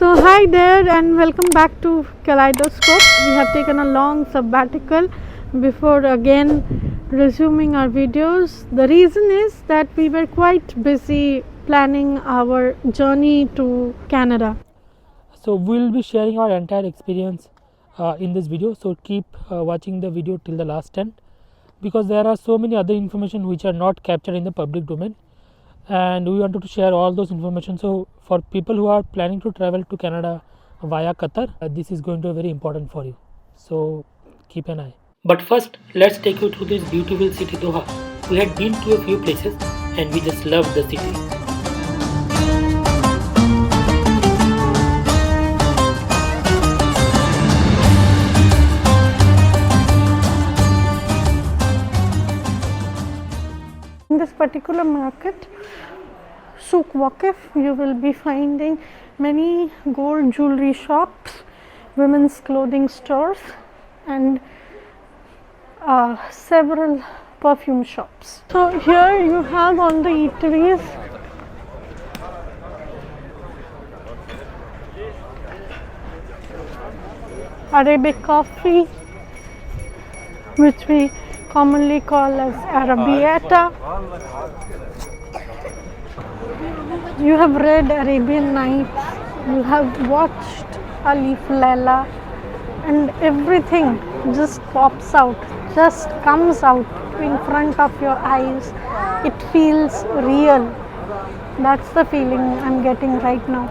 So hi there and welcome back to Kaleidoscope. We have taken a long sabbatical before again resuming our videos. The reason is that we were quite busy planning our journey to Canada. So we'll be sharing our entire experience in this video, so keep watching the video till the last end, because there are so many other information which are not captured in the public domain, and we wanted to share all those information. So for people who are planning to travel to Canada via Qatar, this is going to be very important for you, so keep an eye. But first, let's take you through this beautiful city Doha. We had been to a few places and we just loved the city. In this particular market, Souk Waqif, you will be finding many gold jewelry shops, women's clothing stores, and several perfume shops. So here you have all the eateries. Arabic coffee, which we commonly call as Arabiata. You have read Arabian Nights, you have watched Alif Laila, and everything just pops out, just comes out in front of your eyes. It feels real. That's the feeling I'm getting right now.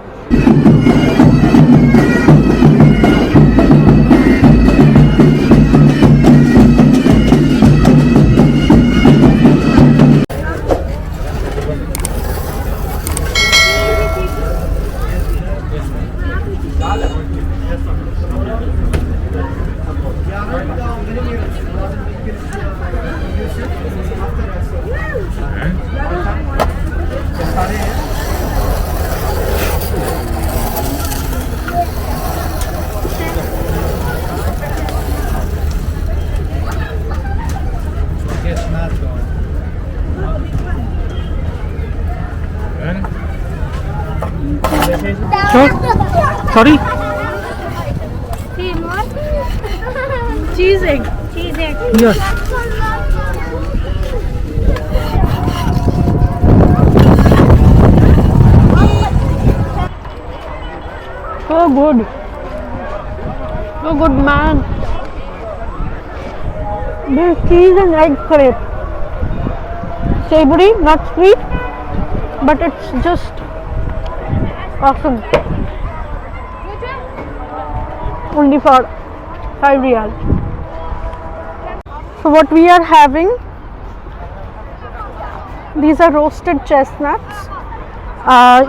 Sorry? Cheese egg. Yes. So good. So good, man. This cheese and egg crepe. Savory, not sweet, but it's just awesome. Only for 5 riyal. So what we are having, these are roasted chestnuts.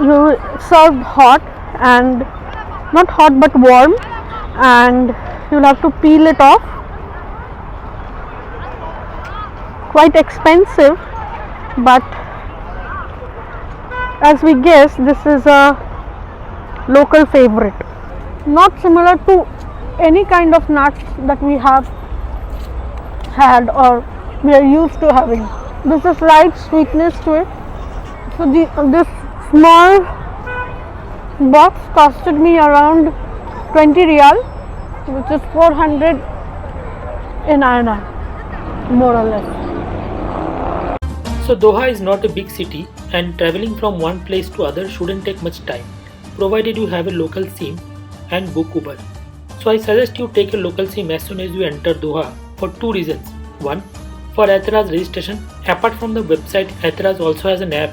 You served hot, and not hot but warm, and you'll have to peel it off. Quite expensive, but as we guess, this is a local favorite. Not similar to any kind of nuts that we have had or we are used to having. There's a slight sweetness to it. So this small box costed me around 20 riyal, which is 400 in INR, more or less. So Doha is not a big city, and traveling from one place to other shouldn't take much time, provided you have a local SIM and book Uber. So I suggest you take a local SIM as soon as you enter Doha for two reasons. One, for Ehteraz registration. Apart from the website, Ehteraz also has an app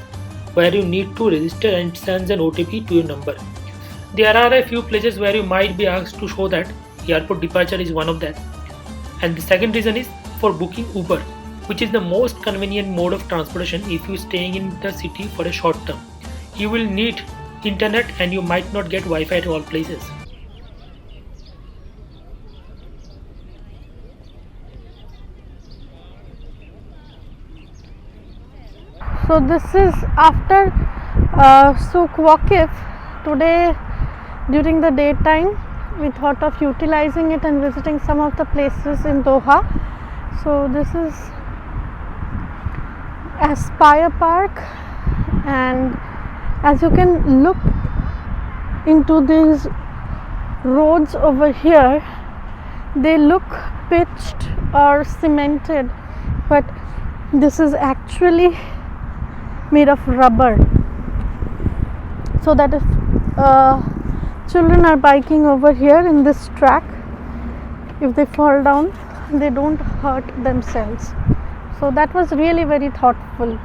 where you need to register and it sends an OTP to your number. There are a few places where you might be asked to show that. Airport departure is one of that. And the second reason is for booking Uber, which is the most convenient mode of transportation if you are staying in the city for a short term. You will need internet and you might not get Wi-Fi at all places. So this is after Souk Waqif. Today during the daytime we thought of utilizing it and visiting some of the places in Doha. So this is Aspire Park, and as you can look into these roads over here, they look pitched or cemented, but this is actually made of rubber, so that if children are biking over here in this track, if they fall down, they don't hurt themselves. So that was really very thoughtful.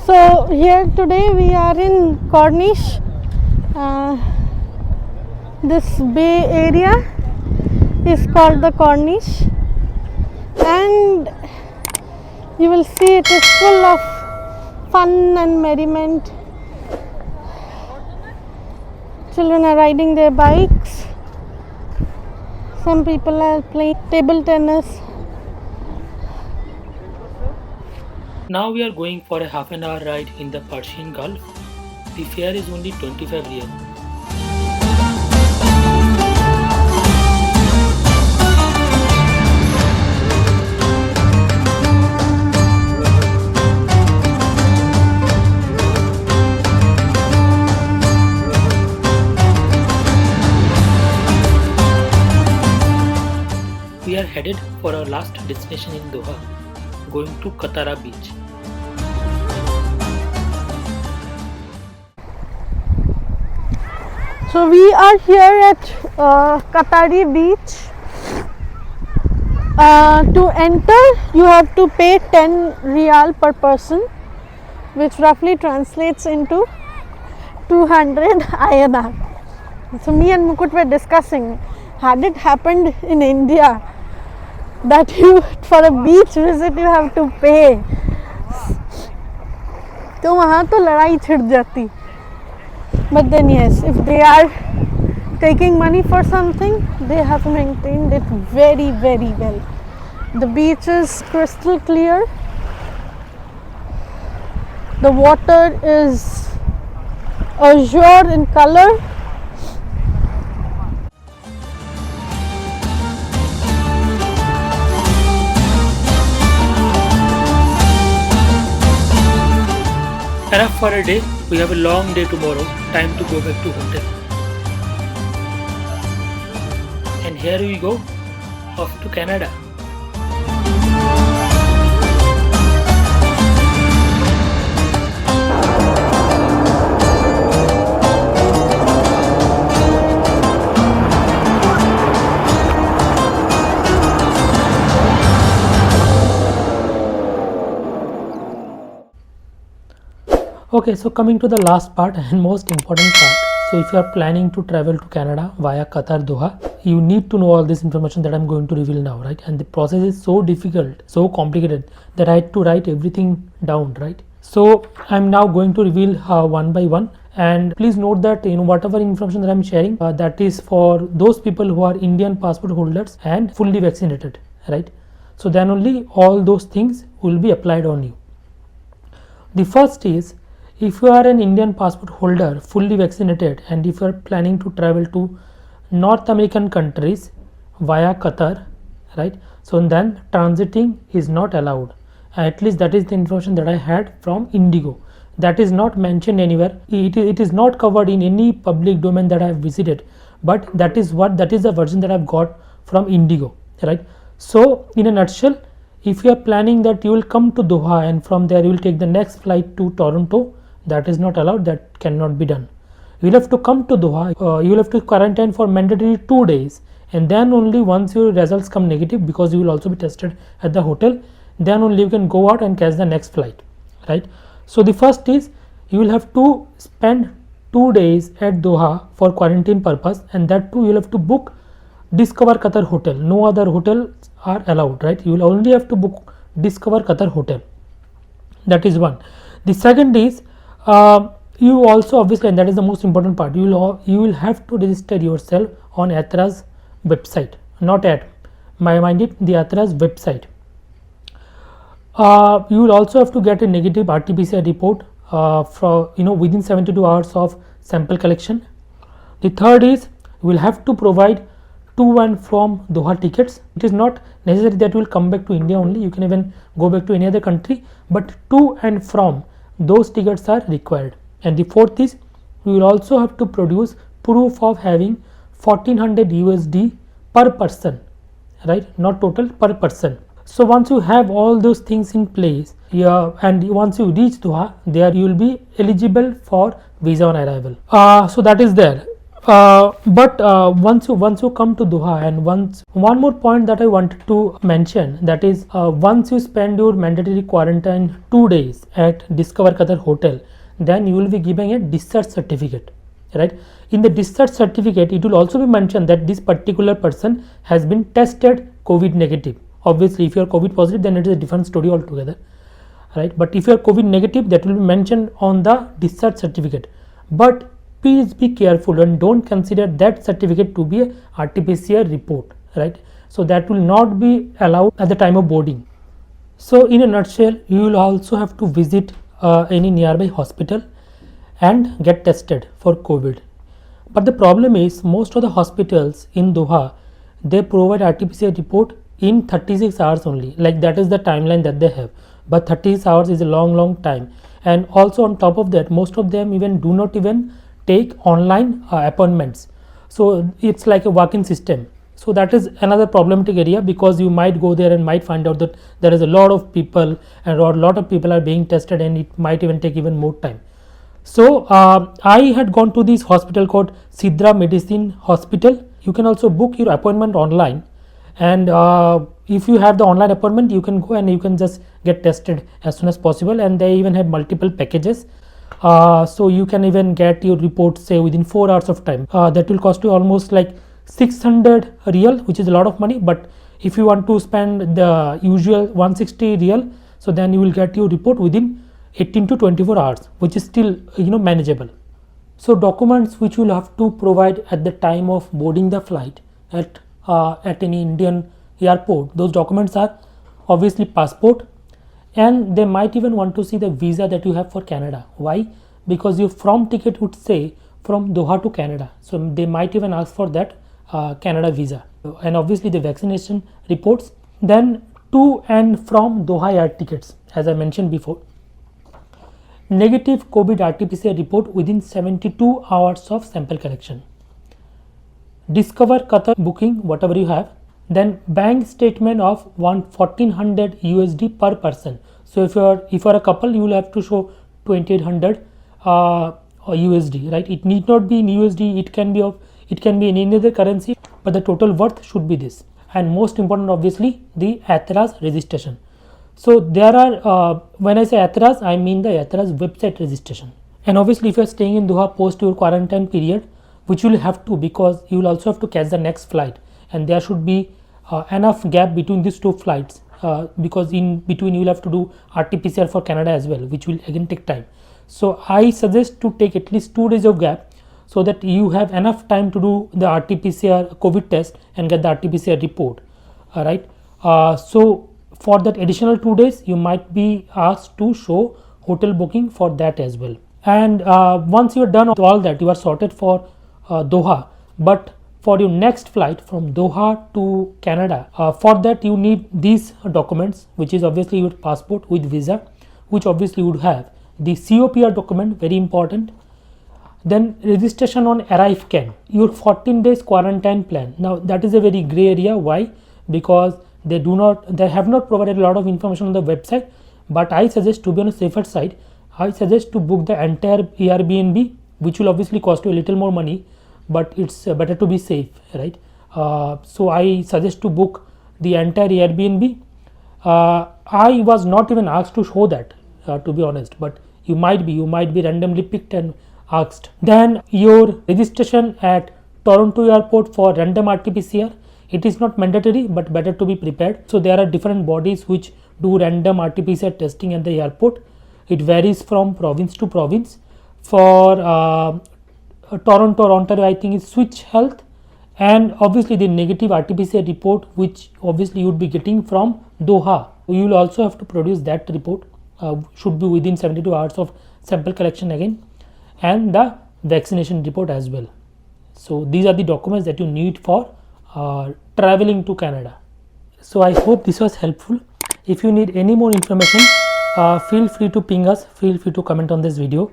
So here today we are in Corniche. This bay area is called the Corniche, and you will see it is full of fun and merriment. Children are riding their bikes. Some people are playing table tennis. Now we are going for a half an hour ride in the Persian Gulf. The fare is only 25 riyal. We are headed for our last destination in Doha, going to Katara beach. So we are here at Katari beach. To enter, you have to pay 10 riyal per person, which roughly translates into 200 INR. So me and Mukut were discussing, had it happened in India that you for a beach visit you have to pay, तो वहाँ तो लड़ाई छिड़ जाती. But then yes, if they are taking money for something, they have maintained it very, very well. The beach is crystal clear. The water is azure in color. Enough for a day. We have a long day tomorrow. Time to go back to hotel. And here we go, off to Canada. Okay, so coming to the last part and most important part. So if you are planning to travel to Canada via Qatar Doha, you need to know all this information that I'm going to reveal now, right? And the process is so difficult, so complicated that I had to write everything down, right? So I'm now going to reveal one by one, and please note that whatever information that I'm sharing, that is for those people who are Indian passport holders and fully vaccinated, right? So then only all those things will be applied on you. The first is, if you are an Indian passport holder, fully vaccinated, and if you are planning to travel to North American countries via Qatar, right? So then transiting is not allowed. At least that is the information that I had from Indigo. That is not mentioned anywhere. It is not covered in any public domain that I have visited, but that is the version that I've got from Indigo, right? So in a nutshell, if you are planning that you will come to Doha and from there you will take the next flight to Toronto, that is not allowed. That cannot be done. You will have to come to Doha. You will have to quarantine for mandatory 2 days, and then only once your results come negative, because you will also be tested at the hotel, then only you can go out and catch the next flight, right? So the first is, you will have to spend 2 days at Doha for quarantine purpose, and that too you will have to book Discover Qatar hotel. No other hotels are allowed, right? You will only have to book Discover Qatar hotel. That is one. The second is, you also obviously, and that is the most important part, you will have to register yourself on Atra's website, not at minded the Yatra's website. You will also have to get a negative RT-PCR report within 72 hours of sample collection. The third is you will have to provide to and from Doha tickets. It is not necessary that you will come back to India only, you can even go back to any other country, but to and from those tickets are required. And the fourth is you will also have to produce proof of having 1400 USD per person, right, not total, per person. So once you have all those things in place, and once you reach Doha, there you will be eligible for visa on arrival. So that is there. But once you come to Doha, and one more point that I wanted to mention, that is once you spend your mandatory quarantine 2 days at Discover Qatar hotel, then you will be given a discharge certificate, right. In the discharge certificate it will also be mentioned that this particular person has been tested COVID negative. Obviously if you are COVID positive, then it is a different story altogether, right. But if you are COVID negative, that will be mentioned on the discharge certificate. But please be careful and don't consider that certificate to be a RT-PCR report, right. So that will not be allowed at the time of boarding. So in a nutshell, you will also have to visit any nearby hospital and get tested for COVID. But the problem is most of the hospitals in Doha, they provide RT-PCR report in 36 hours only, like that is the timeline that they have. But 36 hours is a long time, and also on top of that, most of them even do not even take online appointments. So it's like a walk-in system. So that is another problematic area, because you might go there and might find out that there is a lot of people and a lot of people are being tested, and it might even take even more time. So I had gone to this hospital called Sidra Medicine Hospital. You can also book your appointment online, and if you have the online appointment, you can go and you can just get tested as soon as possible, and they even have multiple packages. So you can even get your report say within 4 hours of time. That will cost you almost like 600 real, which is a lot of money. But if you want to spend the usual 160 real, so then you will get your report within 18 to 24 hours, which is still manageable. So documents which you will have to provide at the time of boarding the flight at any Indian airport, those documents are obviously passport, and they might even want to see the visa that you have for Canada. Why? Because your from ticket would say from Doha to Canada, so they might even ask for that Canada visa, and obviously the vaccination reports. Then to and from Doha air tickets, as I mentioned before. Negative COVID RT-PCR report within 72 hours of sample collection. Discover Qatar booking, whatever you have. Then bank statement of 1400 USD per person. So if you are a couple, you will have to show 2800 USD, right. It need not be in USD, it can be in any other currency, but the total worth should be this. And most important, obviously, the Yatra's registration. So there are when I say Yatra's, I mean the Yatra's website registration. And obviously if you are staying in Doha post your quarantine period, which you will have to, because you will also have to catch the next flight, and there should be enough gap between these two flights, because in between you will have to do RT-PCR for Canada as well, which will again take time. So I suggest to take at least 2 days of gap, so that you have enough time to do the RT-PCR COVID test and get the RT-PCR report, right. So for that additional 2 days, you might be asked to show hotel booking for that as well. And once you are done all that, you are sorted for Doha. But for your next flight from Doha to Canada, for that you need these documents, which is obviously your passport with visa, which obviously would have the COPR document, very important. Then registration on ArriveCAN, your 14 days quarantine plan. Now that is a very gray area. Why? Because they have not provided a lot of information on the website, but I suggest, to be on a safer side, I suggest to book the entire Airbnb, which will obviously cost you a little more money, but it's better to be safe, right. So I suggest to book the entire Airbnb. I was not even asked to show that, to be honest, but you might be randomly picked and asked. Then your registration at Toronto airport for random RT-PCR. It is not mandatory, but better to be prepared. So there are different bodies which do random RT-PCR testing at the airport. It varies from province to province. For Toronto, Ontario, I think is Switch Health, and obviously the negative RT-PCR report, which obviously you would be getting from Doha. You will also have to produce that report, should be within 72 hours of sample collection again, and the vaccination report as well. So these are the documents that you need for traveling to Canada. So I hope this was helpful. If you need any more information, feel free to ping us, feel free to comment on this video.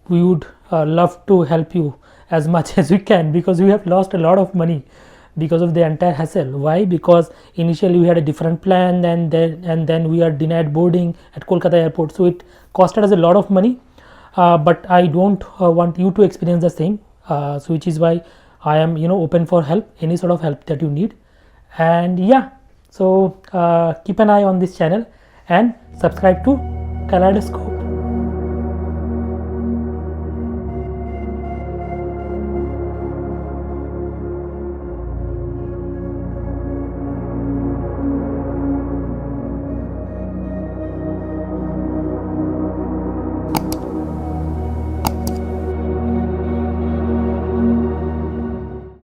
We would love to help you as much as we can, because we have lost a lot of money because of the entire hassle. Why? Because initially we had a different plan, and then we are denied boarding at Kolkata airport, so it costed us a lot of money. But I don't want you to experience the same, so which is why I am open for help, any sort of help that you need. And yeah, so keep an eye on this channel and subscribe to Kaleidoscope.